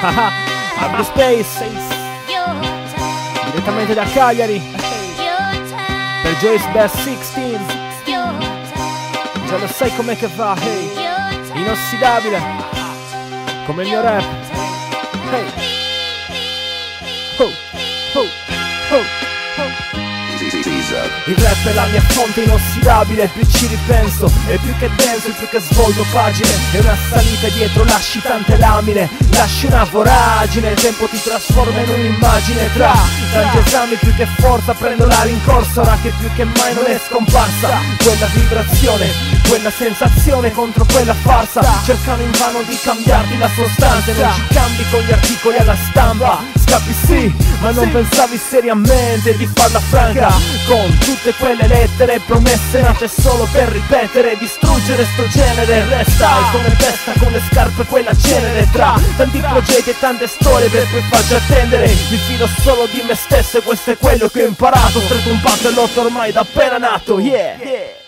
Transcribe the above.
Abro Space, direttamente da Cagliari, per Joyce Best 16. Già lo sai com'è che va, hey, inossidabile, come il mio rap, hey. Oh, oh, oh, oh. Il rap è la mia fonte inossidabile, più ci ripenso, è più che denso, è più che svolto pagine. È una salita dietro, lasci tante lamine, lasci una voragine. Il tempo ti trasforma in un'immagine, tra tanti esami più che forza prendo la rincorsa. Ora che più che mai non è scomparsa quella vibrazione, quella sensazione contro quella farsa. Cercano invano di cambiarti la sostanza, non ci cambi con gli articoli alla stampa. Scappi sì, ma non pensavi seriamente di farla franca, con tutte quelle lettere promesse nate solo per ripetere, distruggere sto genere. Resta come pesta con le scarpe quella cenere, tra tanti progetti e tante storie per poi farci attendere. Mi fido solo di me stesso e questo è quello che ho imparato. Stretto un patto e lotto ormai da appena nato, yeah.